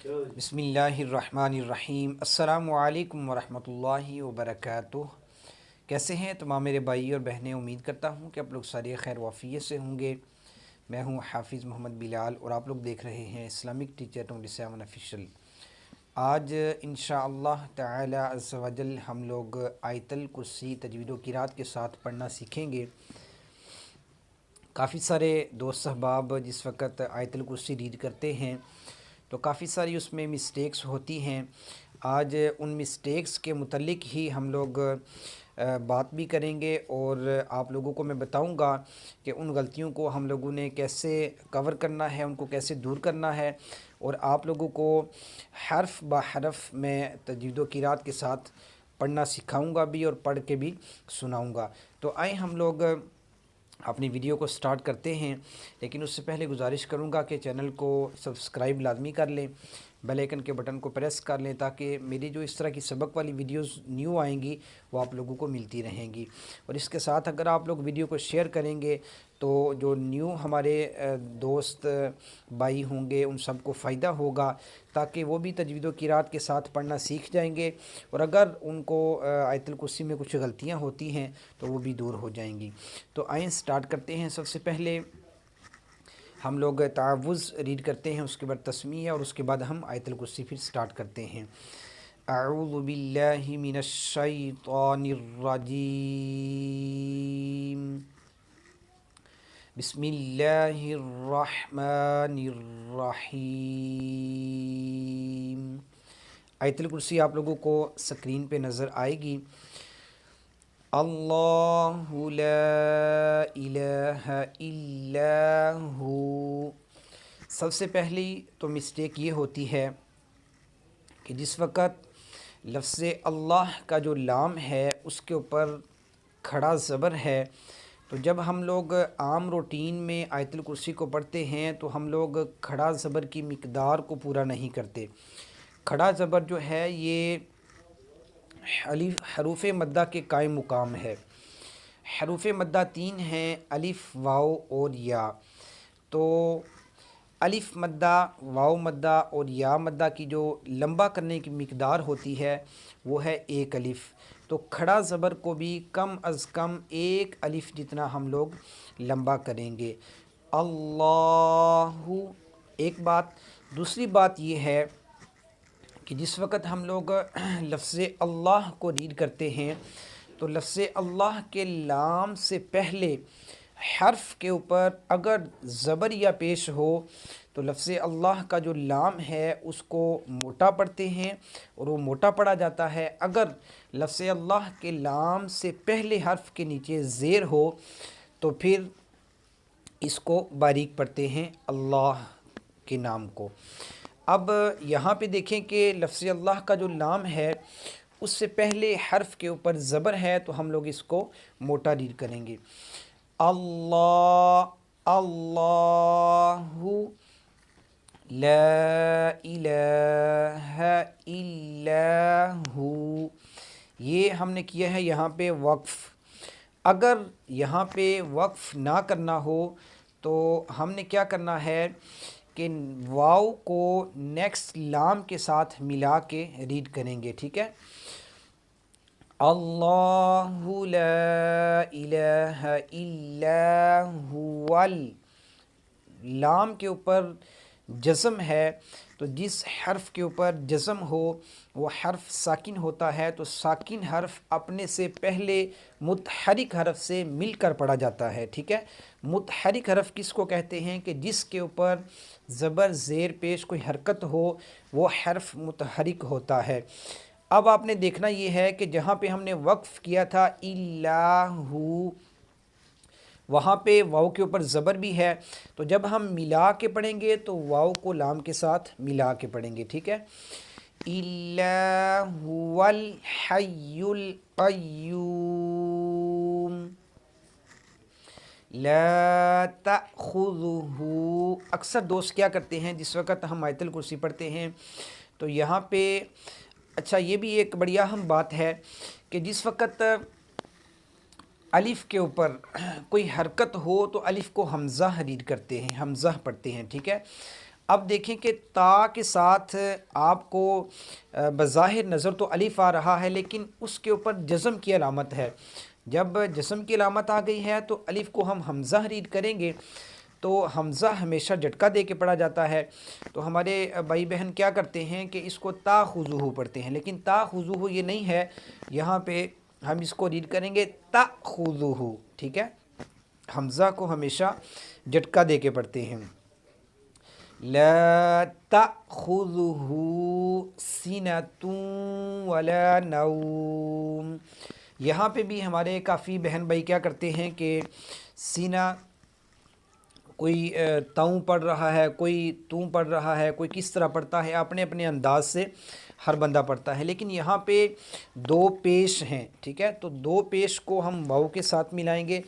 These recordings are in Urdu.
بسم اللہ الرحمن الرحیم۔ السلام علیکم ورحمۃ اللہ وبرکاتہ۔ کیسے ہیں تمام میرے بھائی اور بہنیں؟ امید کرتا ہوں کہ آپ لوگ سارے خیر وافیت سے ہوں گے۔ میں ہوں حافظ محمد بلال اور آپ لوگ دیکھ رہے ہیں اسلامک ٹیچر 27 آفیشیل۔ آج انشاءاللہ تعالی عز و جل ہم لوگ آیت الکرسی تجوید و قرات کے ساتھ پڑھنا سیکھیں گے۔ کافی سارے دوست احباب جس وقت آیت الکرسی ریڈ کرتے ہیں تو کافی ساری اس میں مسٹیکس ہوتی ہیں۔ آج ان مسٹیکس کے متعلق ہی ہم لوگ بات بھی کریں گے اور آپ لوگوں کو میں بتاؤں گا کہ ان غلطیوں کو ہم لوگوں نے کیسے کور کرنا ہے، ان کو کیسے دور کرنا ہے، اور آپ لوگوں کو حرف با حرف میں تجوید و قرات کے ساتھ پڑھنا سکھاؤں گا بھی اور پڑھ کے بھی سناؤں گا۔ تو آئیں ہم لوگ اپنی ویڈیو کو سٹارٹ کرتے ہیں، لیکن اس سے پہلے گزارش کروں گا کہ چینل کو سبسکرائب لازمی کر لیں، بیل آئیکن کے بٹن کو پریس کر لیں تاکہ میری جو اس طرح کی سبق والی ویڈیوز نیو آئیں گی وہ آپ لوگوں کو ملتی رہیں گی۔ اور اس کے ساتھ اگر آپ لوگ ویڈیو کو شیئر کریں گے تو جو نیو ہمارے دوست بھائی ہوں گے ان سب کو فائدہ ہوگا، تاکہ وہ بھی تجوید و قرات کے ساتھ پڑھنا سیکھ جائیں گے، اور اگر ان کو آیت الکرسی میں کچھ غلطیاں ہوتی ہیں تو وہ بھی دور ہو جائیں گی۔ تو آئیں سٹارٹ کرتے ہیں۔ سب سے پہلے ہم لوگ تعوذ ریڈ کرتے ہیں، اس کے بعد تسمیہ، اور اس کے بعد ہم آیت الکرسی پھر سٹارٹ کرتے ہیں۔ اعوذ باللہ من الشیطان الرجیم، بسم اللہ الرحمن الرحیم۔ آیت الکرسی آپ لوگوں کو سکرین پہ نظر آئے گی۔ اللہ لا الہ الا ہو۔ سب سے پہلی تو مسٹیک یہ ہوتی ہے کہ جس وقت لفظ اللہ کا جو لام ہے اس کے اوپر کھڑا زبر ہے، تو جب ہم لوگ عام روٹین میں آیت الکرسی کو پڑھتے ہیں تو ہم لوگ کھڑا زبر کی مقدار کو پورا نہیں کرتے۔ کھڑا زبر جو ہے یہ حروف مدہ کے قائم مقام ہے۔ حروف مدہ 3 ہیں، الف، واو اور یا۔ تو الف مدہ، واو مدہ اور یا مدہ کی جو لمبا کرنے کی مقدار ہوتی ہے وہ ہے 1 الف۔ تو کھڑا زبر کو بھی کم از کم 1 الف جتنا ہم لوگ لمبا کریں گے۔ اللہ، ایک بات۔ دوسری بات یہ ہے کہ جس وقت ہم لوگ لفظ اللہ کو ریڈ کرتے ہیں تو لفظ اللہ کے لام سے پہلے حرف کے اوپر اگر زبر یا پیش ہو تو لفظ اللہ کا جو لام ہے اس کو موٹا پڑھتے ہیں اور وہ موٹا پڑھا جاتا ہے۔ اگر لفظ اللہ کے لام سے پہلے حرف کے نیچے زیر ہو تو پھر اس کو باریک پڑھتے ہیں، اللہ کے نام کو۔ اب یہاں پہ دیکھیں کہ لفظ اللہ کا جو لام ہے اس سے پہلے حرف کے اوپر زبر ہے تو ہم لوگ اس کو موٹا ریڈ کریں گے۔ اللہ، اللہ، لا الہ الا ہو۔ یہ ہم نے کیا ہے یہاں پہ وقف۔ اگر یہاں پہ وقف نہ کرنا ہو تو ہم نے کیا کرنا ہے کہ واو کو نیکسٹ لام کے ساتھ ملا کے ریڈ کریں گے، ٹھیک ہے۔ اللہ لا الہ الا ہو، لام کے اوپر جزم ہے تو جس حرف کے اوپر جزم ہو وہ حرف ساکن ہوتا ہے، تو ساکن حرف اپنے سے پہلے متحرک حرف سے مل کر پڑھا جاتا ہے، ٹھیک ہے۔ متحرک حرف کس کو کہتے ہیں کہ جس کے اوپر زبر زیر پیش کوئی حرکت ہو وہ حرف متحرک ہوتا ہے۔ اب آپ نے دیکھنا یہ ہے کہ جہاں پہ ہم نے وقف کیا تھا الہ، وہاں پہ واو کے اوپر زبر بھی ہے، تو جب ہم ملا کے پڑھیں گے تو واو کو لام کے ساتھ ملا کے پڑھیں گے، ٹھیک ہے۔ الا هو الحی القیوم لا تأخذہ۔ اکثر دوست کیا کرتے ہیں جس وقت ہم آیت الکرسی پڑھتے ہیں تو یہاں پہ اچھا یہ بھی ایک بڑی اہم بات ہے کہ جس وقت الف کے اوپر کوئی حرکت ہو تو الف کو حمزہ ریڈ کرتے ہیں، حمزہ پڑھتے ہیں، ٹھیک ہے۔ اب دیکھیں کہ تا کے ساتھ آپ کو بظاہر نظر تو الف آ رہا ہے، لیکن اس کے اوپر جزم کی علامت ہے۔ جب جزم کی علامت آ گئی ہے تو الف کو ہم حمزہ ریڈ کریں گے، تو حمزہ ہمیشہ جھٹکا دے کے پڑھا جاتا ہے۔ تو ہمارے بھائی بہن کیا کرتے ہیں کہ اس کو تا خذوہ پڑھتے ہیں، لیکن تا خذوہ یہ نہیں ہے، یہاں پہ ہم اس کو ریڈ کریں گے تا خذوہ، ٹھیک ہے؟ حمزہ کو ہمیشہ جھٹکا دے کے پڑھتے ہیں۔ لا تأخذه سنة ولا نوم، یہاں پہ بھی ہمارے کافی بہن بھائی کیا کرتے ہیں کہ سینہ کوئی تاؤں پڑھ رہا ہے، کوئی توں پڑھ رہا ہے، کوئی کس طرح پڑھتا ہے، اپنے اپنے انداز سے ہر بندہ پڑھتا ہے، لیکن یہاں پہ دو پیش ہیں، ٹھیک ہے؟ تو دو پیش کو ہم واو کے ساتھ ملائیں گے،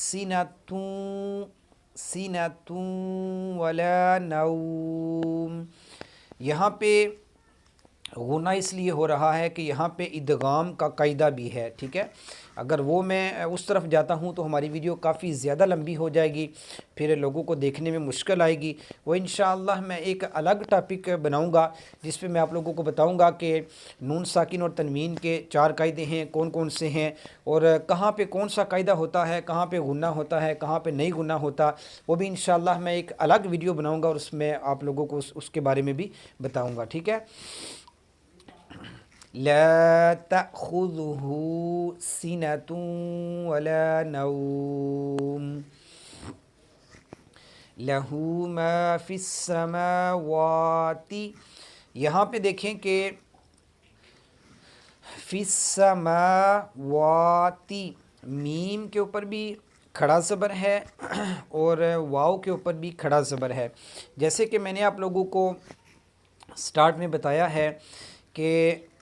سینتوں سینتوں ولا نوم۔ یہاں پہ غنہ اس لیے ہو رہا ہے کہ یہاں پہ ادغام کا قاعدہ بھی ہے، ٹھیک ہے؟ اگر وہ میں اس طرف جاتا ہوں تو ہماری ویڈیو کافی زیادہ لمبی ہو جائے گی، پھر لوگوں کو دیکھنے میں مشکل آئے گی۔ وہ انشاءاللہ میں ایک الگ ٹاپک بناؤں گا جس پہ میں آپ لوگوں کو بتاؤں گا کہ نون ساکن اور تنوین کے 4 قاعدے ہیں، کون کون سے ہیں، اور کہاں پہ کون سا قاعدہ ہوتا ہے، کہاں پہ غنہ ہوتا ہے، کہاں پہ نہیں غنہ ہوتا، وہ بھی انشاءاللہ میں ایک الگ ویڈیو بناؤں گا اور اس میں آپ لوگوں کو اس کے بارے میں بھی بتاؤں گا، ٹھیک ہے؟ لا تأخذه سنة ولا نوم له ما في السماوات، یہاں پہ دیکھیں کہ فی السماوات میم کے اوپر بھی کھڑا زبر ہے اور واو کے اوپر بھی کھڑا زبر ہے۔ جیسے کہ میں نے آپ لوگوں کو سٹارٹ میں بتایا ہے کہ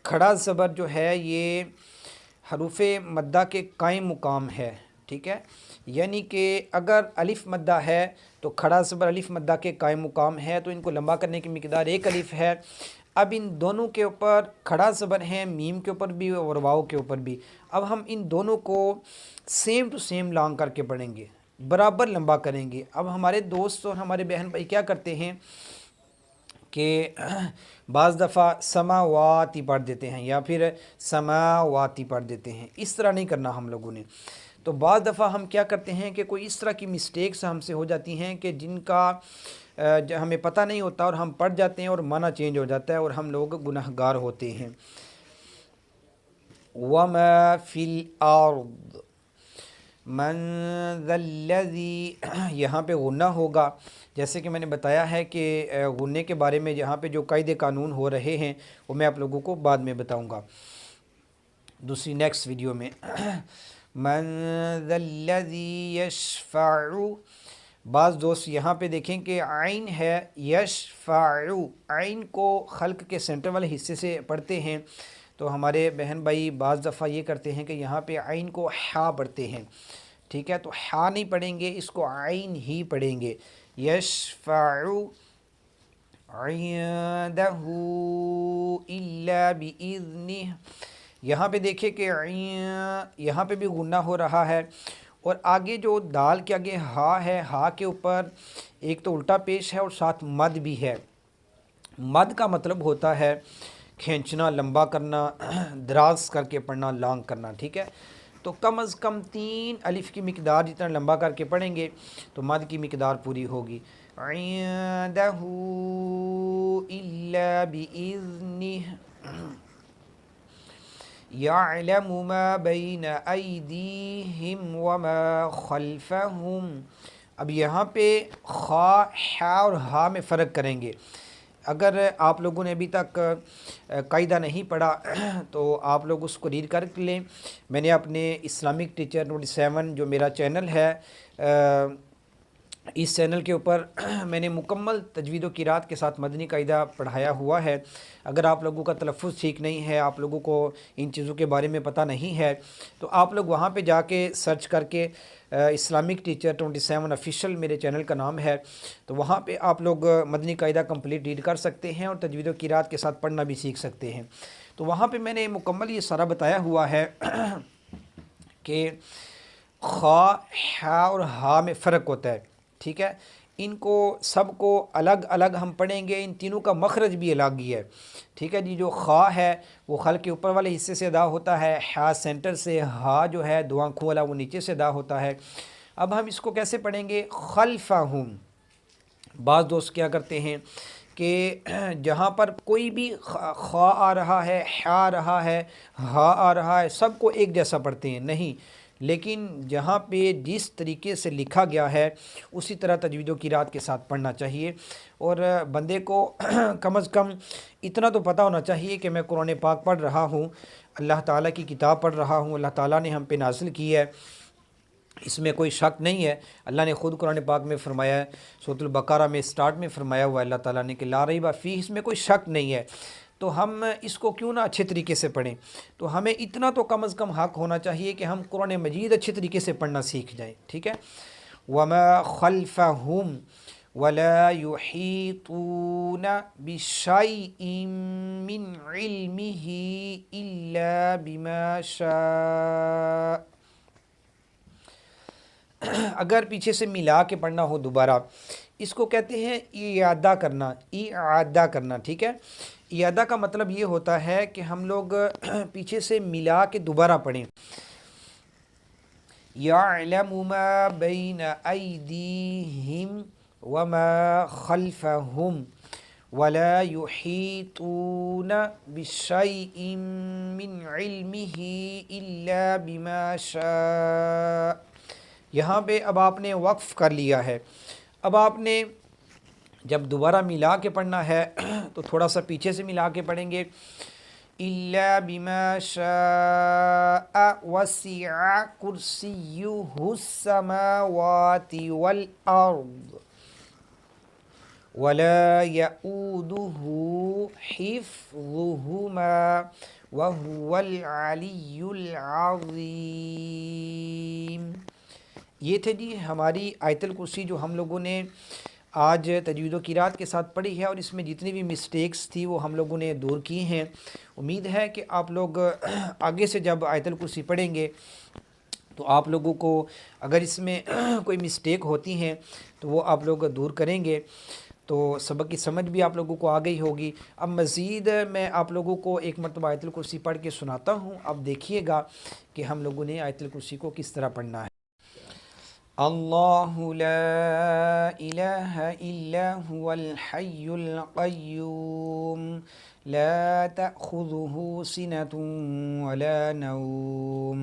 کھڑا زبر جو ہے یہ حروف مدہ کے قائم مقام ہے، ٹھیک ہے؟ یعنی کہ اگر الف مدہ ہے تو کھڑا زبر الف مدہ کے قائم مقام ہے، تو ان کو لمبا کرنے کی مقدار 1 الف ہے۔ اب ان دونوں کے اوپر کھڑا زبر ہیں، میم کے اوپر بھی اور واو کے اوپر بھی۔ اب ہم ان دونوں کو سیم ٹو سیم لانگ کر کے پڑھیں گے، برابر لمبا کریں گے۔ اب ہمارے دوست اور ہمارے بہن بھائی کیا کرتے ہیں کہ بعض دفعہ سماواتی پڑھ دیتے ہیں یا پھر سماواتی پڑھ دیتے ہیں، اس طرح نہیں کرنا ہم لوگوں نے۔ تو بعض دفعہ ہم کیا کرتے ہیں کہ کوئی اس طرح کی مسٹیکس ہم سے ہو جاتی ہیں کہ جن کا ہمیں پتہ نہیں ہوتا اور ہم پڑھ جاتے ہیں اور معنی چینج ہو جاتا ہے اور ہم لوگ گناہگار ہوتے ہیں۔ وَمَا فِي الْأَرْضِ مَنْ ذَا الَّذِي، یہاں پہ غنہ ہوگا، جیسے کہ میں نے بتایا ہے کہ غنے کے بارے میں یہاں پہ جو قاعدے قانون ہو رہے ہیں وہ میں آپ لوگوں کو بعد میں بتاؤں گا دوسری نیکسٹ ویڈیو میں۔ مَنْ ذَا الَّذِي يَشْفَعُ، بعض دوست یہاں پہ دیکھیں کہ عین ہے یشفع، عین کو خلق کے سینٹر والے حصے سے پڑھتے ہیں، تو ہمارے بہن بھائی بعض دفعہ یہ کرتے ہیں کہ یہاں پہ عین کو حا پڑھتے ہیں، ٹھیک ہے؟ تو حا نہیں پڑھیں گے، اس کو عین ہی پڑھیں گے۔ یشفع عندہ الا باذنہ، یہاں پہ دیکھیں کہ یہاں پہ بھی غنہ ہو رہا ہے، اور آگے جو دال کے آگے ہا ہے، ہا کے اوپر ایک تو الٹا پیش ہے اور ساتھ مد بھی ہے۔ مد کا مطلب ہوتا ہے کھینچنا، لمبا کرنا، دراز کر کے پڑھنا، لانگ کرنا، ٹھیک ہے؟ تو کم از کم 3 الف کی مقدار جتنا لمبا کر کے پڑھیں گے تو مد کی مقدار پوری ہوگی۔ عندہ الا باذنہ یعلم ما بین ایدیہم وما خلفہم، اب یہاں پہ خا، حا اور ہا میں فرق کریں گے۔ اگر آپ لوگوں نے ابھی تک قاعدہ نہیں پڑھا تو آپ لوگ اس کو ریڈ کر لیں۔ میں نے اپنے اسلامک ٹیچر 27 جو میرا چینل ہے، اس چینل کے اوپر میں نے مکمل تجوید و قرات کے ساتھ مدنی قاعدہ پڑھایا ہوا ہے۔ اگر آپ لوگوں کا تلفظ ٹھیک نہیں ہے، آپ لوگوں کو ان چیزوں کے بارے میں پتہ نہیں ہے، تو آپ لوگ وہاں پہ جا کے سرچ کر کے اسلامک ٹیچر 27 آفیشیل میرے چینل کا نام ہے، تو وہاں پہ آپ لوگ مدنی قاعدہ کمپلیٹ ریڈ کر سکتے ہیں اور تجوید و قرات کے ساتھ پڑھنا بھی سیکھ سکتے ہیں۔ تو وہاں پہ میں نے مکمل یہ سارا بتایا ہوا ہے کہ خا، حا اور ہا میں فرق ہوتا ہے، ٹھیک ہے؟ ان کو سب کو الگ الگ ہم پڑھیں گے، ان تینوں کا مخرج بھی الگ ہی ہے، ٹھیک ہے جی۔ جو خا ہے وہ خل کے اوپر والے حصے سے ادا ہوتا ہے، حا سینٹر سے، ہا جو ہے دو آنکھوں والا وہ نیچے سے ادا ہوتا ہے۔ اب ہم اس کو کیسے پڑھیں گے؟ خلفہم۔ بعض دوست کیا کرتے ہیں کہ جہاں پر کوئی بھی خا آ رہا ہے، حا آ رہا ہے، ہا آ رہا ہے، سب کو ایک جیسا پڑھتے ہیں، نہیں، لیکن جہاں پہ جس طریقے سے لکھا گیا ہے اسی طرح تجوید و قرات کے ساتھ پڑھنا چاہیے۔ اور بندے کو کم از کم اتنا تو پتہ ہونا چاہیے کہ میں قرآن پاک پڑھ رہا ہوں، اللہ تعالیٰ کی کتاب پڑھ رہا ہوں، اللہ تعالیٰ نے ہم پہ نازل کی ہے، اس میں کوئی شک نہیں ہے۔ اللہ نے خود قرآن پاک میں فرمایا ہے، سورۃ البقرہ میں سٹارٹ میں فرمایا ہوا ہے اللہ تعالیٰ نے کہ لا ریب فیہ، اس میں کوئی شک نہیں ہے، تو ہم اس کو کیوں نہ اچھے طریقے سے پڑھیں۔ تو ہمیں اتنا تو کم از کم حق ہونا چاہیے کہ ہم قرآن مجید اچھے طریقے سے پڑھنا سیکھ جائیں، ٹھیک ہے۔ وما خلفہم ولا يحيطون بشيء من علمه إلا بما شاء۔ اگر پیچھے سے ملا کے پڑھنا ہو دوبارہ، اس کو کہتے ہیں اعادہ کرنا، اعادہ کرنا، ٹھیک ہے۔ اعادہ کا مطلب یہ ہوتا ہے کہ ہم لوگ پیچھے سے ملا کے دوبارہ پڑھیں۔ یعلم ما بین ایدیہم وما خلفہم ولا یحیطون بشیء من علمہ الا بما شاء۔ یہاں پہ اب آپ نے وقف کر لیا ہے، اب آپ نے جب دوبارہ ملا کے پڑھنا ہے تو تھوڑا سا پیچھے سے ملا کے پڑھیں گے۔ الا بما شاء وسع کرسیہ السماوات والارض ولا يؤوده حفظهما وهو العلی العظیم۔ یہ تھے جی ہماری آیت الکرسی جو ہم لوگوں نے آج تجوید و قرات کے ساتھ پڑھی ہے، اور اس میں جتنی بھی مسٹیکس تھی وہ ہم لوگوں نے دور کی ہیں۔ امید ہے کہ آپ لوگ آگے سے جب آیت الکرسی پڑھیں گے تو آپ لوگوں کو اگر اس میں کوئی مسٹیک ہوتی ہیں تو وہ آپ لوگ دور کریں گے، تو سبق کی سمجھ بھی آپ لوگوں کو آ گئی ہوگی۔ اب مزید میں آپ لوگوں کو ایک مرتبہ آیت الکرسی پڑھ کے سناتا ہوں، اب دیکھیے گا کہ ہم لوگوں نے آیت الکرسی کو کس طرح پڑھنا ہے۔ اللہ لا الہ الا هو الحی القیوم لا تأخذه سنة ولا نوم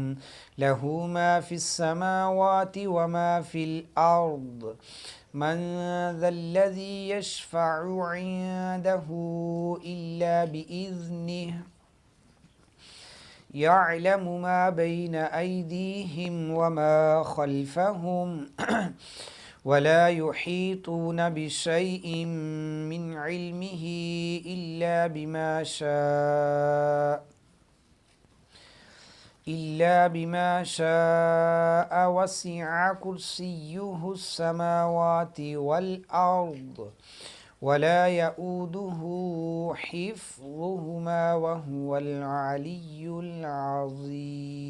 له ما في السماوات وما في الأرض من ذا الذي يشفع عنده إلا بإذنه يعلم ما بين أيديهم وما خلفهم ولا يحيطون بشيء من علمه إلا بما شاء وسع كرسيه السماوات والأرض ولا يؤوده حفظهما وهو العلی العظیم۔